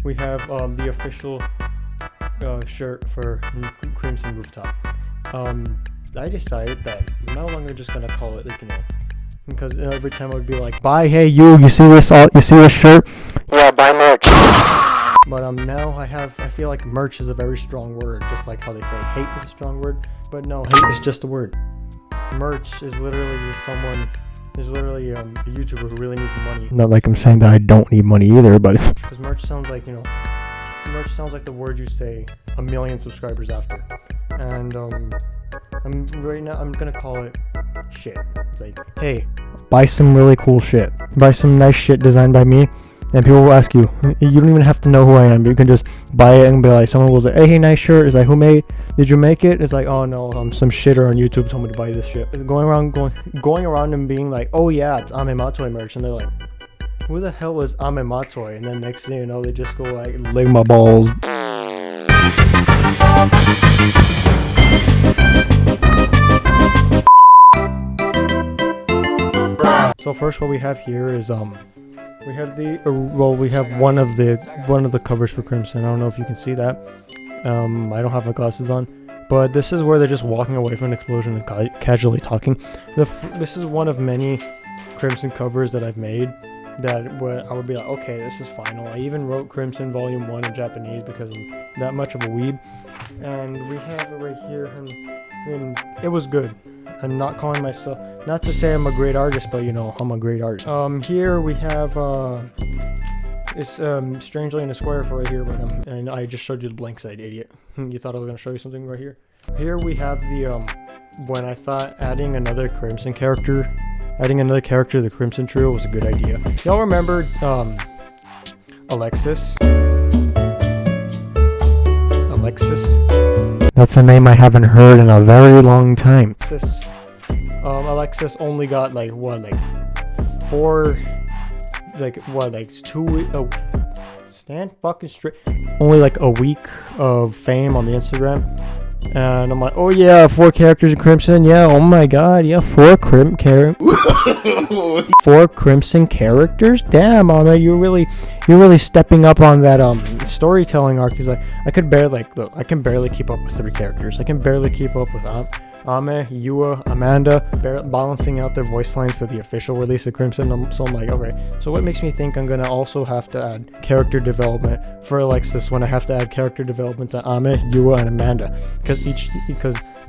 we have the official shirt for Crimson Rooftop. I decided that I'm no longer just gonna call it, like, because every time I would be like, buy, hey you see this shirt? Yeah, buy merch. But now I feel like merch is a very strong word, just like how they say hate is a strong word, but no, hate is just a word. Merch is literally a YouTuber who really needs money. Not like I'm saying that I don't need money either, but because merch sounds like, merch sounds like the word you say 1 million subscribers after. And I'm gonna call it shit. It's like, hey, buy some really cool shit. Buy some nice shit designed by me. And people will ask you. You don't even have to know who I am. You can just buy it and be like, someone will say, hey, nice shirt. It's like, did you make it? It's like, oh no, some shitter on YouTube told me to buy this shit. It's going around and being like, oh yeah, it's Ame Matoi merch. And they're like, who the hell is Ame Matoi? And then next thing you know, they just go like, lick my balls. So first what we have here is we have one of the covers for Crimson. I don't know if you can see that. I don't have my glasses on, but this is where they're just walking away from an explosion and casually talking. This is one of many Crimson covers that I've made that I would be like, okay, this is final. I even wrote Crimson Volume 1 in Japanese because I'm that much of a weeb. And we have it right here, and it was good. I'm not calling myself, not to say I'm a great artist, but I'm a great artist. Here we have it's strangely in a square for right here, but and I just showed you the blank side, idiot. You thought I was gonna show you something right here? Here we have the when I thought adding another character to the Crimson Trio was a good idea. Y'all remember Alexis? That's a name I haven't heard in a very long time. Alexis only got stand fucking straight. Only like a week of fame on the Instagram. And I'm like, oh yeah, 4 characters in Crimson. Yeah, oh my god, yeah, 4 Crimson characters. Damn, Anna, you're really stepping up on that storytelling arc. Cause I can barely keep up with 3 characters. I can barely keep up with Ame, Yua, Amanda, balancing out their voice lines for the official release of Crimson. So I'm like, okay, so what makes me think I'm gonna also have to add character development for Alexis when I have to add character development to Ame, Yua, and Amanda? Because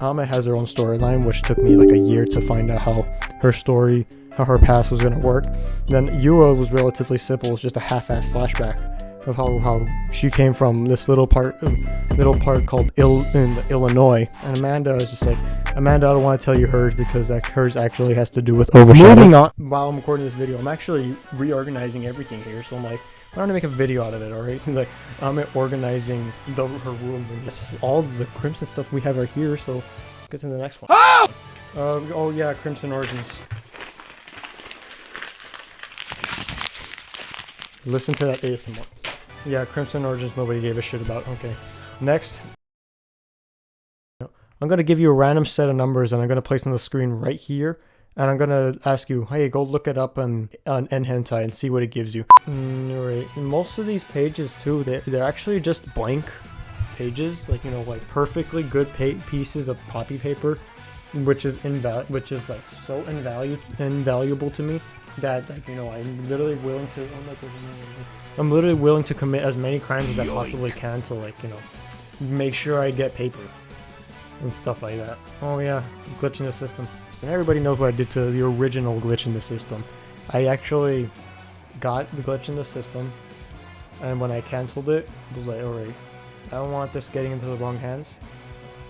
Ame has her own storyline, which took me like a year to find out how her past was gonna work. Then Yua was relatively simple. It's just a half-assed flashback of how she came from this little part called Illinois. And Amanda is just like, Amanda, I don't want to tell you hers because hers actually has to do with OverShadowed. Moving on, while I'm recording this video, I'm actually reorganizing everything here. So I'm like, I'm going to make a video out of it, alright? Like, I'm organizing her room. And that's all the Crimson stuff we have right here, so let's get to the next one. Oh yeah, Crimson Origins. Listen to that ASMR. Yeah, Crimson Origins nobody gave a shit about. Okay. Next. I'm going to give you a random set of numbers and I'm going to place them on the screen right here. And I'm going to ask you, hey, go look it up on N-Hentai and see what it gives you. Alright. Most of these pages too, they're actually just blank pages. Like, perfectly good pieces of copy paper. Which is like so invaluable to me that I'm literally willing to commit as many crimes as I possibly can to make sure I get paper and stuff like that. Oh yeah, glitch in the system. And everybody knows what I did to the original glitch in the system. I actually got the glitch in the system, and when I canceled it, I was like, alright, I don't want this getting into the wrong hands,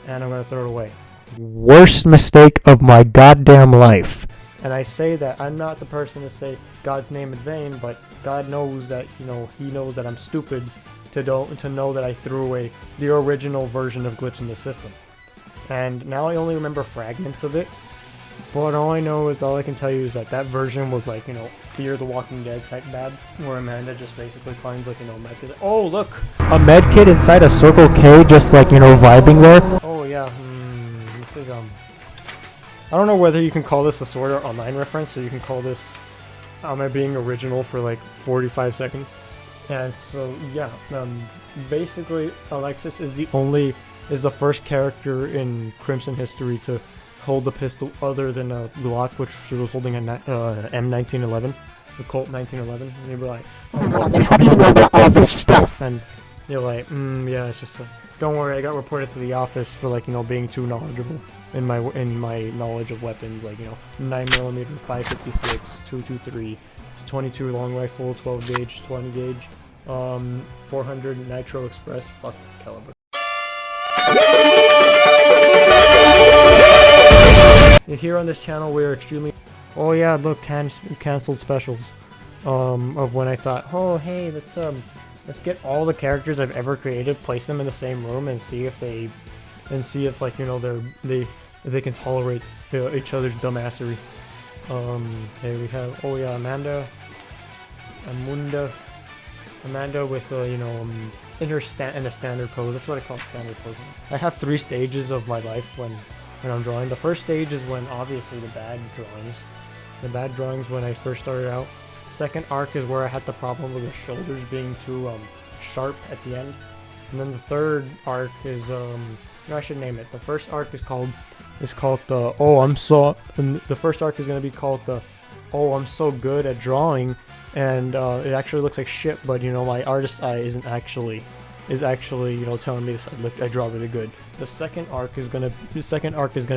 and I'm gonna throw it away. Worst mistake of my goddamn life. And I say that I'm not the person to say God's name in vain, but God knows that, he knows that I'm stupid to know that I threw away the original version of Glitch in the System. And now I only remember fragments of it, but all I can tell you is that version was like, Fear the Walking Dead type bad, where Amanda just basically finds medkit. Oh look! A medkit inside a Circle K, just vibing there. Oh yeah, this is I don't know whether you can call this a Sword Art Online reference, or you can call this being original for 45 seconds. And so yeah, basically Alexis is the first character in Crimson history to hold a pistol other than a Glock, which she was holding a M1911, the Colt 1911. And you'd be like, oh, then how do you know about all this stuff? And you're like, yeah, it's just don't worry, I got reported to the office for like, being too knowledgeable in my knowledge of weapons, like 9mm, 556, 223, 22 long rifle, 12 gauge, 20 gauge, 400 Nitro Express, fuck caliber. Here on this channel, we are extremely. Oh yeah, look, canceled specials. Of when I thought, oh hey, let's get all the characters I've ever created, place them in the same room, and see if like if they can tolerate each other's dumbassery. Okay, we have Amanda with in a standard pose. That's what I call standard pose. I have 3 stages of my life when I'm drawing. The first stage is when obviously the bad drawings when I first started out. The second arc is where I had the problem with the shoulders being too sharp at the end. And then the third arc is I should name it. The first arc is called the the first arc is gonna be called the I'm so good at drawing, and it actually looks like shit, but my artist's eye is actually telling me this. I draw really good. The second arc is gonna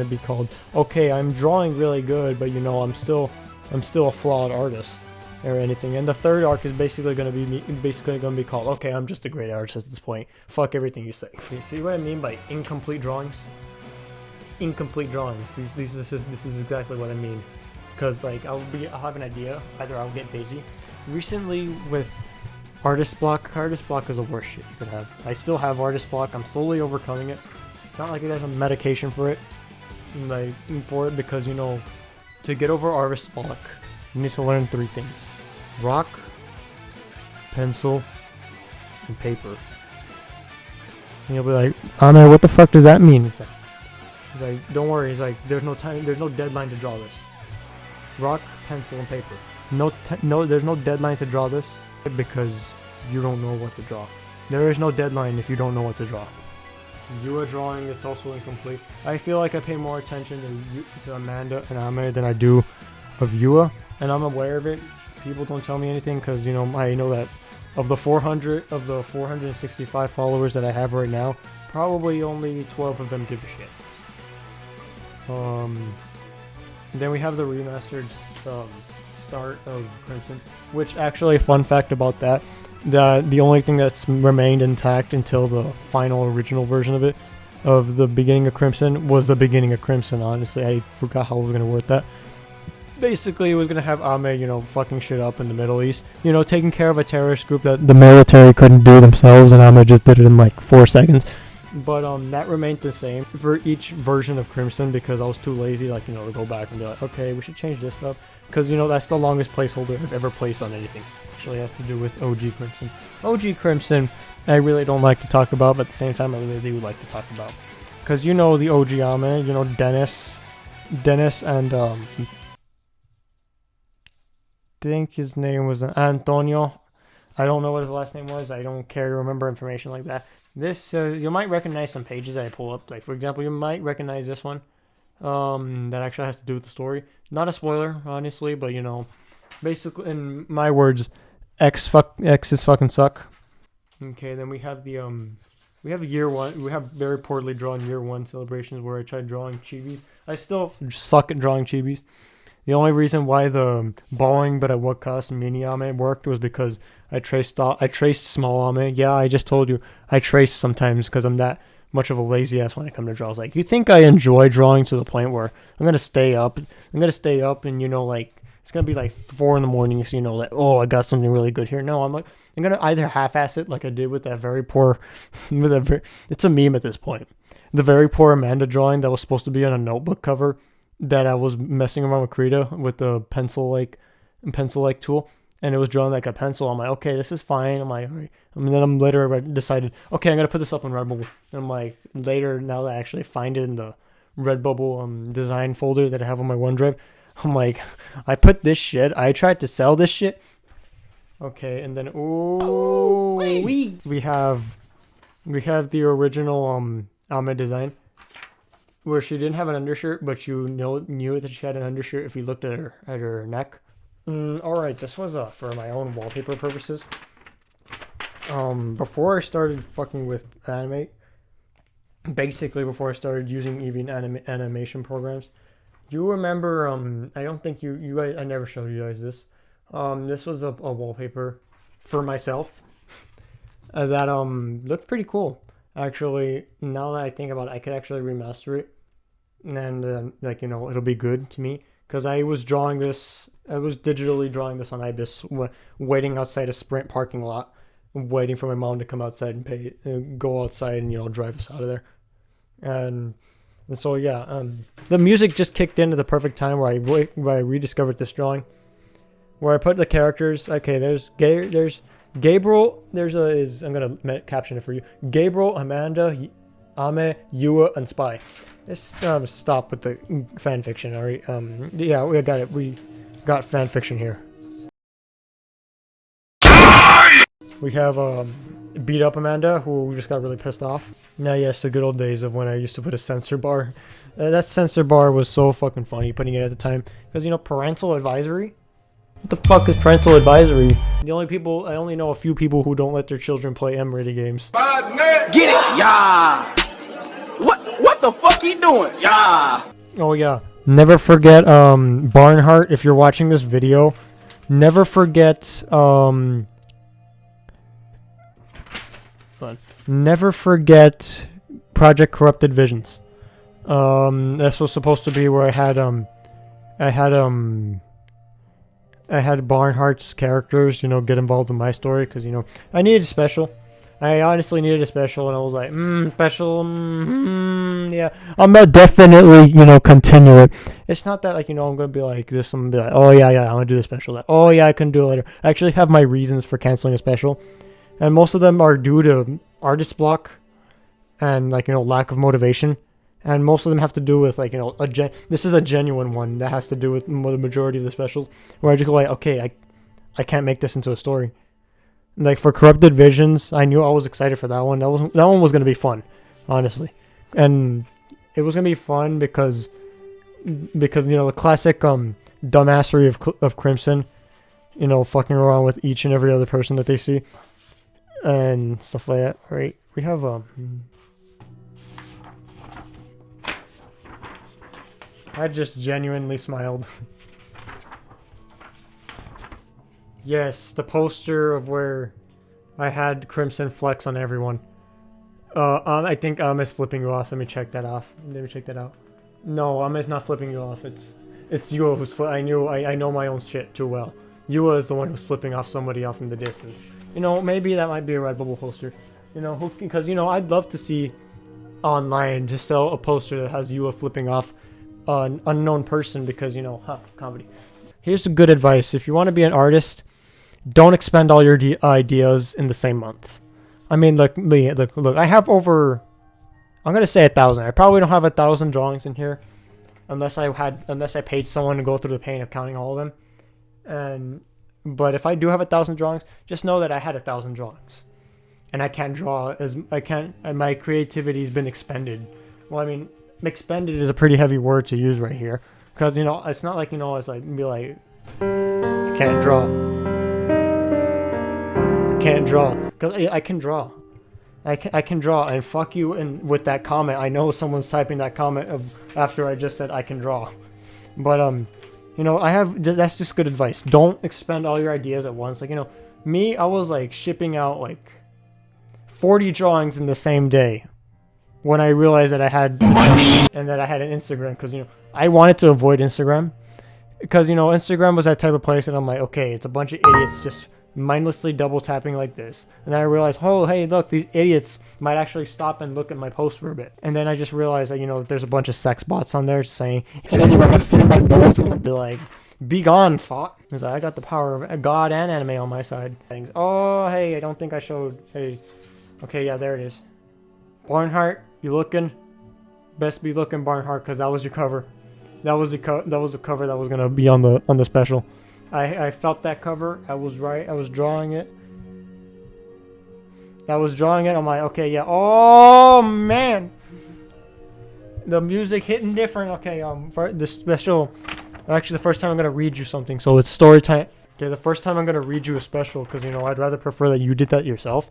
be called okay, I'm drawing really good, but I'm still a flawed artist or anything. And the third arc is basically gonna be called okay, I'm just a great artist at this point. Fuck everything you say. You see what I mean by incomplete drawings? Incomplete drawings. This is exactly what I mean. Because like I'll have an idea. Either I'll get busy. Recently with artist block is the worst shit you could have. I still have artist block. I'm slowly overcoming it. Not like it has a medication for it. Because to get over artist block, you need to learn 3 things: rock, pencil, and paper. And you'll be like, Ahmed, what the fuck does that mean? He's like, don't worry. He's like, there's no deadline to draw this. Rock, pencil, and paper. There's no deadline to draw this because you don't know what to draw. There is no deadline if you don't know what to draw. You are drawing, it's also incomplete. I feel like I pay more attention to Amanda and Ahmed than I do of Yua, and I'm aware of it. People don't tell me anything because I know that of the 465 followers that I have right now, probably only 12 of them give a shit. Then we have the remastered start of Crimson, which actually, fun fact about that, the only thing that's remained intact until the final original version of it, of the beginning of Crimson, was the beginning of Crimson. Honestly, I forgot how we were gonna word that. Basically, it was gonna have Ame, fucking shit up in the Middle East, taking care of a terrorist group that the military couldn't do themselves, and Ame just did it in like 4 seconds. But that remained the same for each version of Crimson because I was too lazy, to go back and be like, okay, we should change this up. Because, that's the longest placeholder I've ever placed on anything. Actually has to do with OG Crimson. OG Crimson, I really don't like to talk about, but at the same time, I really do like to talk about. Because the OG Ame, Dennis, and, I think his name was Antonio. I don't know what his last name was. I don't care to remember information like that. This, you might recognize some pages that I pull up. Like, for example, you might recognize this one. That actually has to do with the story. Not a spoiler, honestly, but, basically, in my words, X's fucking suck. Okay, then we have we have year 1. We have very poorly drawn year 1 celebrations where I tried drawing chibis. I still suck at drawing chibis. The only reason why the balling but at what cost mini Ame worked was because I traced small Ame. Yeah, I just told you I trace sometimes because I'm that much of a lazy ass when I come to draw. It's like, you think I enjoy drawing to the point where I'm gonna stay up and it's gonna be like 4 in the morning, so like, oh, I got something really good here. No, I'm gonna either half-ass it like I did with that very poor it's a meme at this point. The very poor Amanda drawing that was supposed to be on a notebook cover that I was messing around with Krita with the pencil-like tool, and it was drawn like a pencil. I'm like, okay, this is fine. I'm like, all right. And then I'm later decided, okay, I'm gonna put this up on Redbubble. And I'm like, later, now that I actually find it in the Redbubble design folder that I have on my OneDrive, I'm like, I put this shit. I tried to sell this shit. Okay, and then we have the original Alma design, where she didn't have an undershirt, but you knew that she had an undershirt if you looked at her neck. All right, this was for my own wallpaper purposes. Before I started fucking with Animate, basically before I started using even animation programs, you remember? I don't think you guys. I never showed you guys this. This was a wallpaper for myself that looked pretty cool. Actually, now that I think about it, I could actually remaster it, and like it'll be good to me because I was drawing this. I was digitally drawing this on Ibis, waiting outside a Sprint parking lot, waiting for my mom to come outside and go outside and drive us out of there, and so yeah, the music just kicked in at the perfect time where I rediscovered this drawing, where I put the characters. Okay, there's Gabriel. I'm gonna caption it for you. Gabriel, Amanda, Ame, Yua, and Spy. Let's stop with the fan fiction. All right. Yeah, we got it. We got fan fiction here. We have beat up Amanda, who just got really pissed off. Now, yes, the good old days of when I used to put a censor bar. That censor bar was so fucking funny putting it at the time because parental advisory. What the fuck is parental advisory? I only know a few people who don't let their children play M-rated games. Get it, yeah. What the fuck he doing, yeah. Oh yeah. Never forget Barnhart. If you're watching this video, never forget Never forget Project Corrupted Visions. This was supposed to be where I had Barnhart's characters, get involved in my story because I needed a special. I honestly needed a special, and I was like, special, yeah. I'm gonna definitely, continue it. It's not that I'm gonna be like this. I'm gonna be like, oh yeah, I'm gonna do the special. Like, oh yeah, I can do it later. I actually have my reasons for canceling a special, and most of them are due to artist block and lack of motivation. And most of them have to do with this is a genuine one that has to do with the majority of the specials where I just go like, okay, I can't make this into a story. Like for Corrupted Visions, I knew I was excited for that one. That one was gonna be fun, honestly, and it was gonna be fun because the classic dumbassery of Crimson, fucking around with each and every other person that they see and stuff like that. All right, we have I just genuinely smiled. Yes, the poster of where I had Crimson flex on everyone. I think Ami's flipping you off. Let me check that off. Let me check that out. No, Ami's not flipping you off. It's Yua who's I know my own shit too well. Yua is the one who's flipping off somebody off in the distance. Maybe that might be a Redbubble poster. Because I'd love to see online just sell a poster that has Yua flipping off an unknown person because comedy. Here's some good advice: if you want to be an artist, don't expend all your ideas in the same month. I mean, look, I have over, I'm gonna say 1,000. I probably don't have 1,000 drawings in here, unless I paid someone to go through the pain of counting all of them. But if I do have 1,000 drawings, just know that I had 1,000 drawings, and I can't draw and my creativity has been expended. Well, I mean, expended is a pretty heavy word to use right here, because it's not like it's like be like, I can't draw. Can't draw because I can draw. I can draw, and fuck you. And with that comment, I know someone's typing that comment after I just said I can draw. But that's just good advice. Don't expend all your ideas at once. Me, I was shipping out 40 drawings in the same day when I realized that I had money and that I had an Instagram, because I wanted to avoid Instagram because Instagram was that type of place, and I'm like, okay, it's a bunch of idiots just mindlessly double tapping like this, and then I realized, oh hey, look, these idiots might actually stop and look at my post for a bit, and then I just realized that there's a bunch of sex bots on there saying, like, be gone, thought. Because I got the power of God and anime on my side. Oh hey, I don't think I showed. Hey, okay, yeah, there it is. Barnhart, you looking? Best be looking, Barnhart, because that was your cover. That was the cover that was gonna be on the special. I felt that cover. I was right. I was drawing it. I'm like, okay, yeah. Oh man, the music hitting different. Okay, for the special. Actually, the first time I'm gonna read you something. So it's story time. Okay, the first time I'm gonna read you a special because I'd rather prefer that you did that yourself.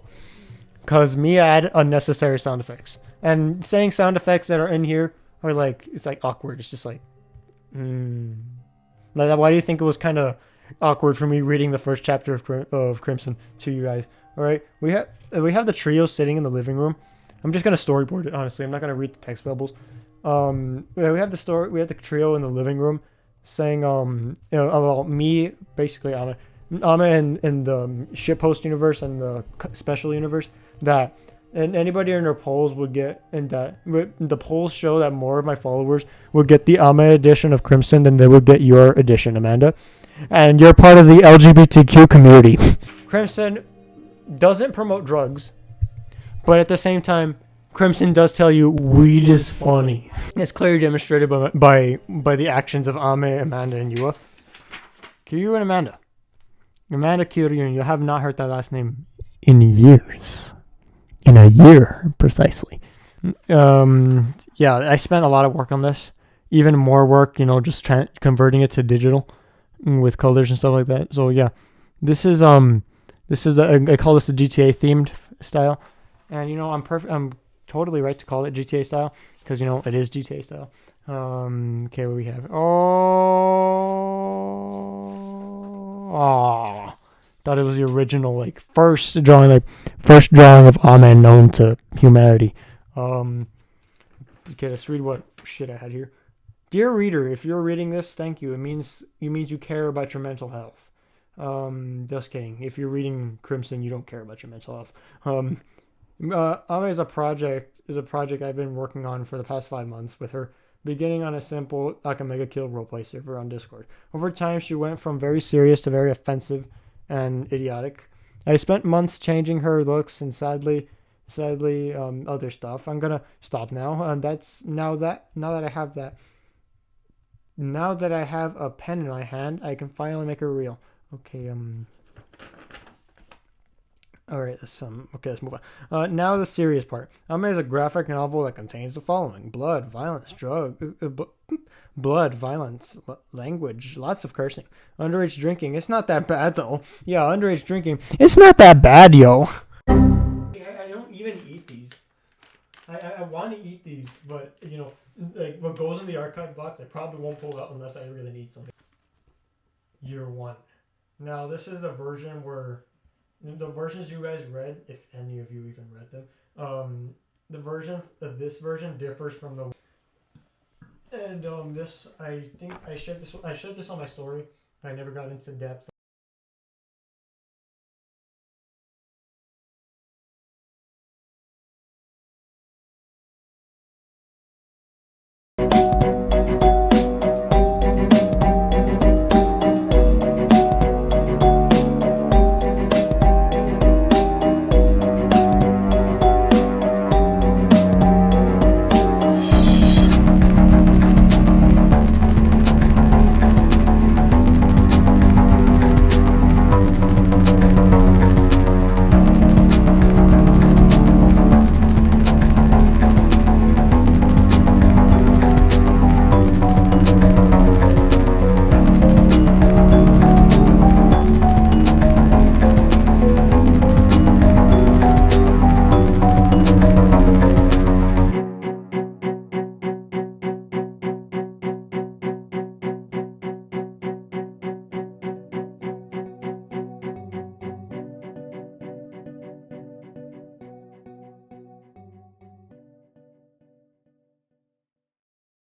Cause me, I add unnecessary sound effects, and saying sound effects that are in here are like it's like awkward. It's just like, Like, why do you think it was kind of awkward for me reading the first chapter of Crimson to you guys? All right, we have the trio sitting in the living room. I'm just gonna storyboard it. Honestly, I'm not gonna read the text bubbles. Yeah, we have the trio in the living room, saying about me basically Ama in the shitpost universe and the special universe that. And anybody in their polls would get, and that the polls show that more of my followers would get the Ama edition of Crimson than they would get your edition, Amanda. And you're part of the LGBTQ community. Crimson doesn't promote drugs, but at the same time, Crimson does tell you weed is funny. It's clearly demonstrated by the actions of Ame, Amanda, and Yua. Kiryu and Amanda. Amanda, Kiryu, and you have not heard that last name in years. In a year, precisely. Yeah, I spent a lot of work on this. Even more work, just converting it to digital with colors and stuff like that. So yeah, this is I call this the GTA themed style, and I'm totally right to call it GTA style because it is GTA style. Okay, what we have? Thought it was the original first drawing of Amen known to humanity. Okay, let's read what shit I had here. Dear reader, if you're reading this, thank you. It means you care about your mental health. Just kidding. If you're reading Crimson, you don't care about your mental health. Ame is a project I've been working on for the past 5 months with her, beginning on a simple Akamega Kill roleplay server on Discord. Over time, she went from very serious to very offensive and idiotic. I spent months changing her looks and sadly other stuff. I'm gonna stop now. Now that I have a pen in my hand, I can finally make her real. Okay, Alright, let's move on. Now the serious part. Ame is a graphic novel that contains the following: blood, violence, language, lots of cursing, underage drinking. It's not that bad though. Yeah, underage drinking. It's not that bad, yo. I don't even eat these. I want to eat these, but what goes in the archive box, I probably won't pull out unless I really need something. Year 1. Now this is a version where the versions you guys read, if any of you even read them, this version differs from the. And this, I think I shared this on my story. I never got into depth.